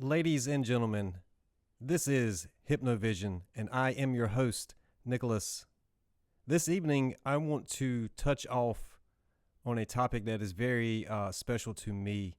Ladies and gentlemen, this is Hypnovision, and I am your host, Nicholas. This evening, I want to touch off on a topic that is very special to me,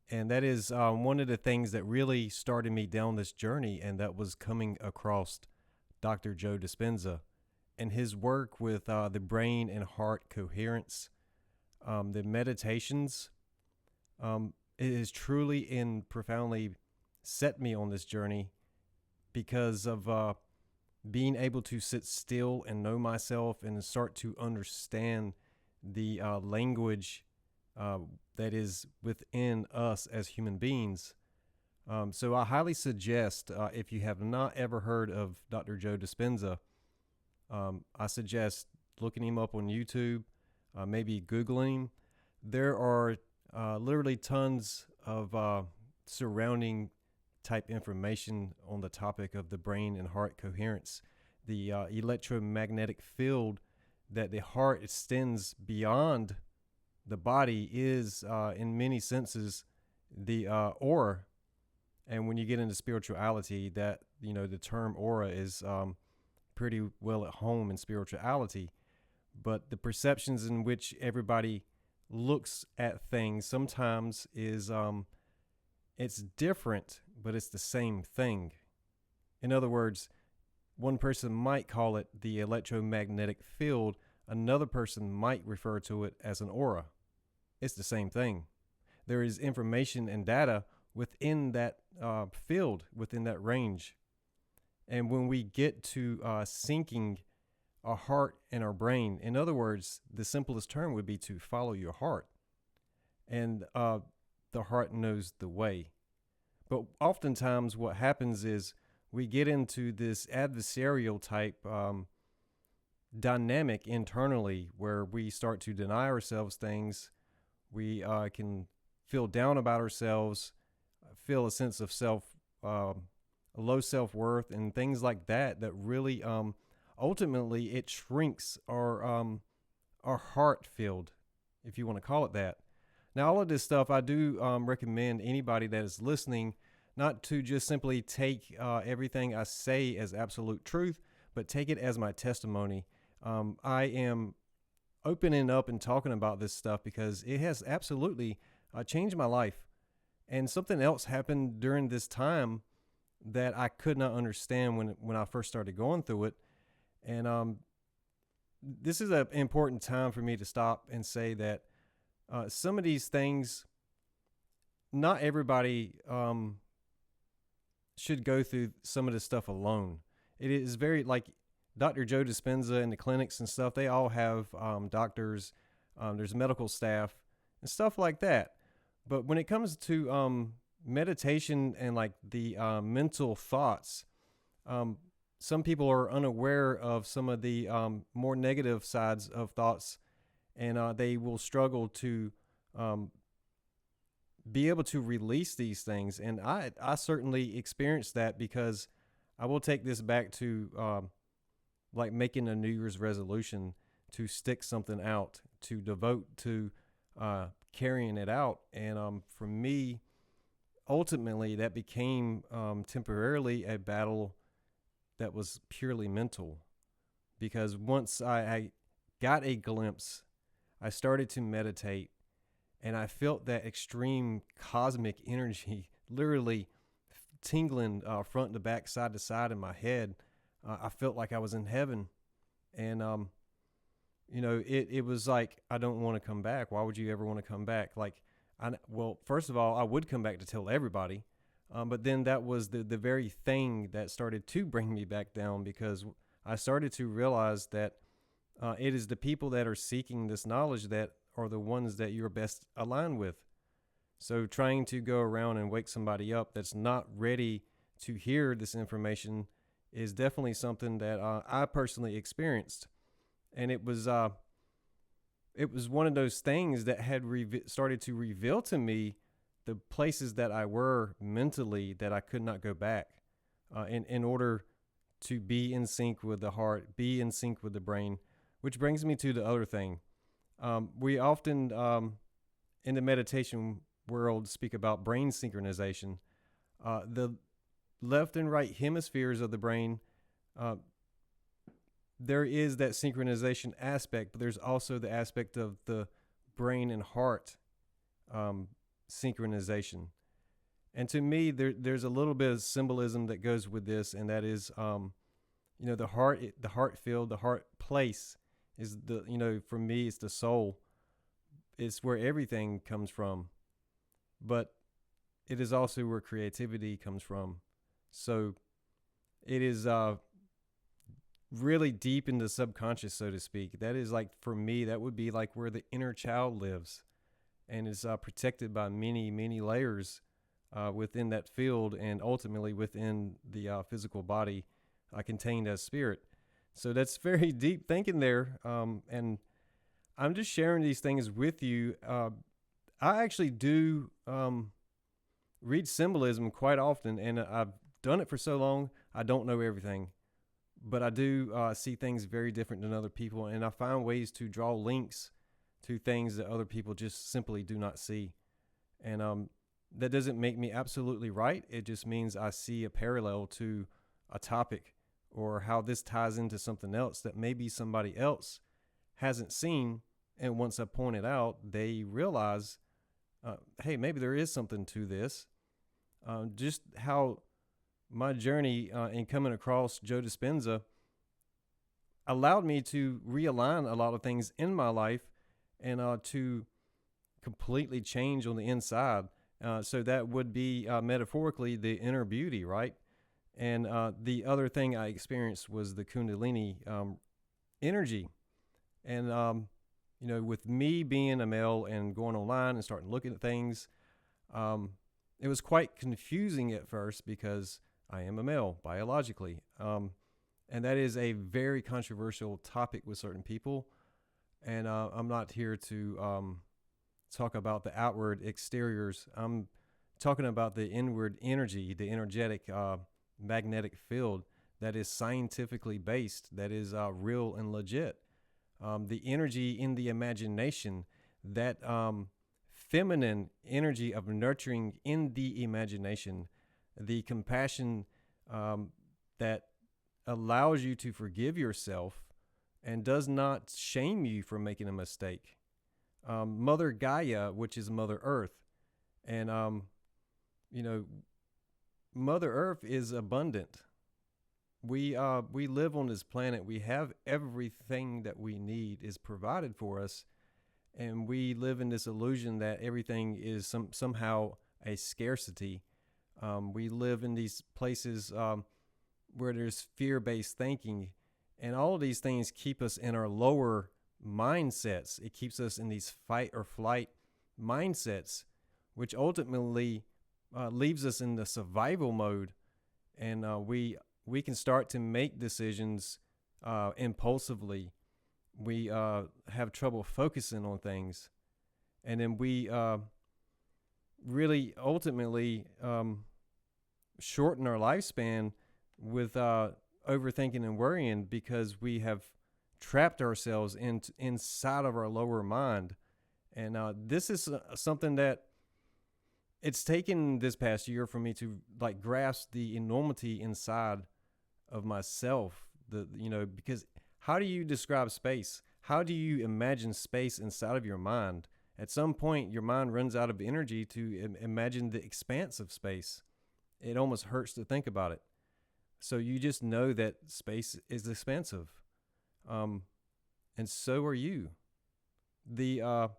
and that is one of the things that really started me down this journey, and that was coming across Dr. Joe Dispenza and his work with the brain and heart coherence, the meditations. It has truly and profoundly set me on this journey because of being able to sit still and know myself and start to understand the language that is within us as human beings. So I highly suggest, if you have not ever heard of Dr. Joe Dispenza, I suggest looking him up on YouTube, maybe Googling him. There are literally tons of surrounding type information on the topic of the brain and heart coherence, the electromagnetic field that the heart extends beyond the body is, in many senses, the aura. And when you get into spirituality, that the term aura is pretty well at home in spirituality. But the perceptions in which everybody looks at things sometimes is it's different, but it's the same thing. In other words, one person might call it the electromagnetic field, another person might refer to it as an aura. It's the same thing. There is information and data within that field, within that range. And when we get to syncing our heart and our brain, in other words, the simplest term would be to follow your heart. And the heart knows the way. But oftentimes what happens is we get into this adversarial type dynamic internally where we start to deny ourselves things. We can feel down about ourselves, feel a sense of low self-worth and things like that really ultimately it shrinks our heart field, if you want to call it that. Now, all of this stuff, I do recommend anybody that is listening not to just simply take everything I say as absolute truth, but take it as my testimony. I am opening up and talking about this stuff because it has absolutely changed my life. And something else happened during this time that I could not understand when I first started going through it. And this is an important time for me to stop and say that some of these things, not everybody should go through some of this stuff alone. It is very, like Dr. Joe Dispenza and the clinics and stuff, they all have doctors, there's medical staff and stuff like that. But when it comes to meditation and like the mental thoughts, some people are unaware of some of the more negative sides of thoughts, and they will struggle to be able to release these things. And I certainly experienced that because I will take this back to like making a New Year's resolution to stick something out, to devote to carrying it out. And for me, ultimately, that became temporarily a battle that was purely mental. Because once I got a glimpse, I started to meditate, and I felt that extreme cosmic energy literally tingling front to back, side to side in my head. I felt like I was in heaven. And, it was like, I don't want to come back. Why would you ever want to come back? Well, first of all, I would come back to tell everybody. But then that was the very thing that started to bring me back down, because I started to realize that it is the people that are seeking this knowledge that are the ones that you're best aligned with. So trying to go around and wake somebody up that's not ready to hear this information is definitely something that I personally experienced. And it was one of those things that had started to reveal to me the places that I were mentally that I could not go back in order to be in sync with the heart, be in sync with the brain, which brings me to the other thing. We often in the meditation world speak about brain synchronization. The left and right hemispheres of the brain, uh, there is that synchronization aspect, but there's also the aspect of the brain and heart synchronization. And to me, there's a little bit of symbolism that goes with this, and that is, the heart, the heart field, the heart place is for me, it's the soul. It's where everything comes from, but it is also where creativity comes from. So it is really deep in the subconscious, so to speak. That is like, for me, that would be like where the inner child lives, and is protected by many, many layers within that field, and ultimately within the physical body contained as spirit. So that's very deep thinking there. And I'm just sharing these things with you. I actually do read symbolism quite often, and I've done it for so long, I don't know everything. But I do see things very different than other people, and I find ways to draw links to things that other people just simply do not see. And that doesn't make me absolutely right. It just means I see a parallel to a topic, or how this ties into something else that maybe somebody else hasn't seen. And once I point it out, they realize, hey, maybe there is something to this. Just how my journey in coming across Joe Dispenza allowed me to realign a lot of things in my life, and to completely change on the inside. So that would be metaphorically the inner beauty, right? And the other thing I experienced was the Kundalini energy. And, with me being a male and going online and starting looking at things, it was quite confusing at first, because I am a male biologically. And that is a very controversial topic with certain people. And I'm not here to talk about the outward exteriors. I'm talking about the inward energy, the energetic magnetic field that is scientifically based, that is real and legit. The energy in the imagination, that feminine energy of nurturing in the imagination, the compassion that allows you to forgive yourself and does not shame you for making a mistake. Mother Gaia, which is Mother Earth. And, Mother Earth is abundant. We live on this planet. We have everything that we need is provided for us. And we live in this illusion that everything is somehow a scarcity. We live in these places where there's fear-based thinking. And all of these things keep us in our lower mindsets. It keeps us in these fight or flight mindsets, which ultimately leaves us in the survival mode. And we can start to make decisions impulsively. We have trouble focusing on things. And then we really ultimately shorten our lifespan with overthinking and worrying, because we have trapped ourselves inside of our lower mind. And this is something that it's taken this past year for me to like grasp the enormity inside of myself. Because how do you describe space? How do you imagine space inside of your mind? At some point, your mind runs out of energy to imagine the expanse of space. It almost hurts to think about it. So you just know that space is expansive. And so are you. The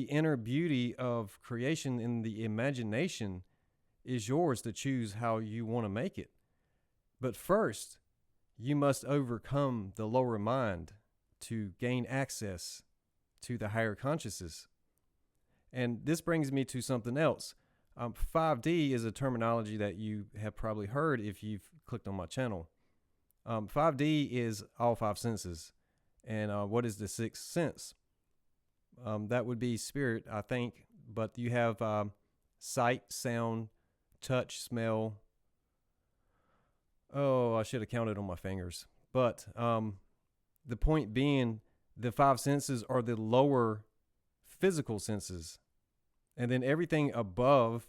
inner beauty of creation in the imagination is yours to choose how you want to make it. But first, you must overcome the lower mind to gain access to the higher consciousness. And this brings me to something else. 5D is a terminology that you have probably heard if you've clicked on my channel. 5D is all five senses. And what is the sixth sense? That would be spirit, I think. But you have sight, sound, touch, smell. Oh, I should have counted on my fingers. But the point being, the five senses are the lower physical senses. And then everything above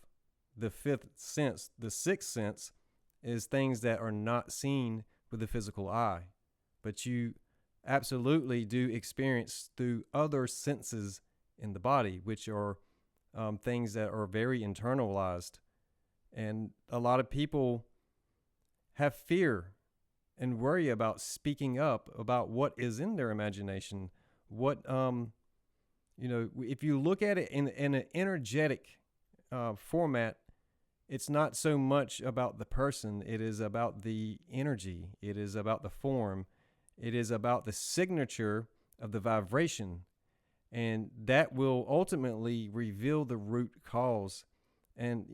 the fifth sense. The sixth sense is things that are not seen with the physical eye, but you absolutely do experience through other senses in the body, which are things that are very internalized. And a lot of people have fear and worry about speaking up about what is in their imagination. What, if you look at it in an energetic format, it's not so much about the person. It is about the energy. It is about the form. It is about the signature of the vibration. And that will ultimately reveal the root cause. And,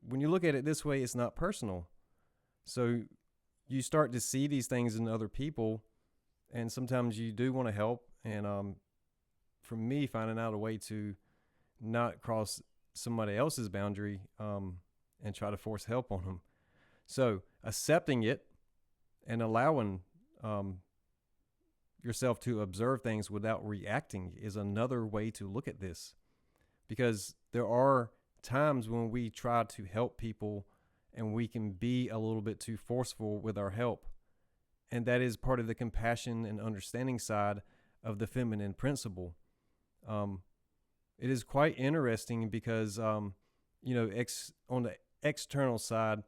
when you look at it this way, it's not personal. So you start to see these things in other people, and sometimes you do want to help. And for me, finding out a way to not cross somebody else's boundary and try to force help on them. So accepting it and allowing yourself to observe things without reacting is another way to look at this. Because there are times when we try to help people and we can be a little bit too forceful with our help. And that is part of the compassion and understanding side of the feminine principle. It is quite interesting because, on the external side,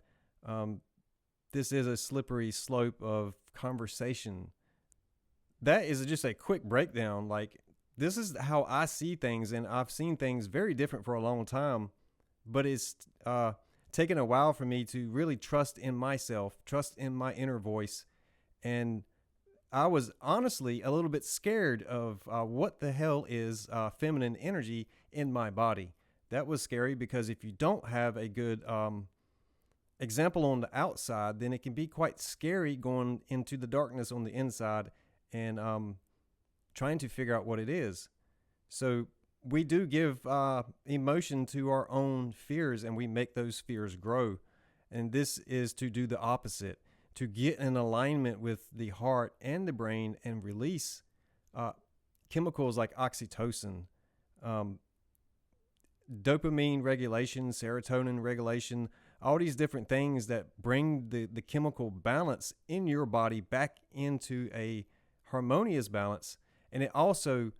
this is a slippery slope of conversation. That is just a quick breakdown. Like, this is how I see things, and I've seen things very different for a long time, but it's taken a while for me to really trust in myself, trust in my inner voice. And I was honestly a little bit scared of what the hell is feminine energy in my body. That was scary because if you don't have a good example on the outside, then it can be quite scary going into the darkness on the inside and trying to figure out what it is. So we do give emotion to our own fears, and we make those fears grow. And this is to do the opposite, to get in alignment with the heart and the brain and release chemicals like oxytocin, dopamine regulation, serotonin regulation, all these different things that bring the chemical balance in your body back into a harmonious balance. And it also,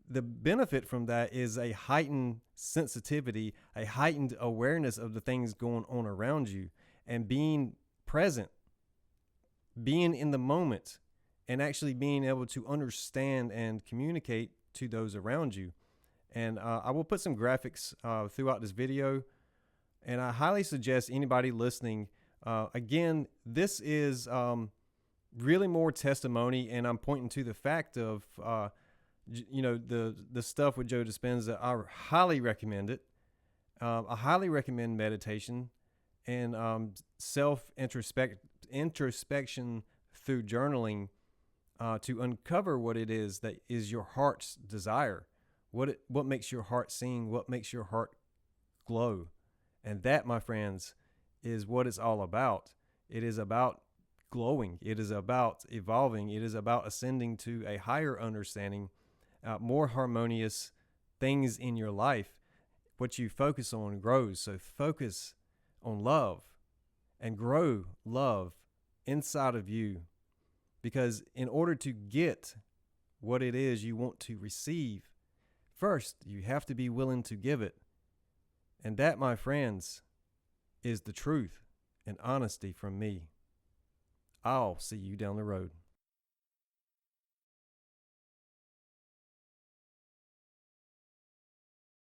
the benefit from that is a heightened sensitivity, a heightened awareness of the things going on around you, and being present, being in the moment, and actually being able to understand and communicate to those around you. And I will put some graphics throughout this video, and I highly suggest anybody listening, again, this is really more testimony, and I'm pointing to the fact of, the stuff with Joe Dispenza. I highly recommend it. I highly recommend meditation and introspection through journaling to uncover what it is that is your heart's desire. What makes your heart sing? What makes your heart glow? And that, my friends, is what it's all about. It is about glowing. It is about evolving. It is about ascending to a higher understanding, more harmonious things in your life. What you focus on grows. So focus on love and grow love inside of you. Because in order to get what it is you want to receive, first, you have to be willing to give it. And that, my friends, is the truth and honesty from me. I'll see you down the road.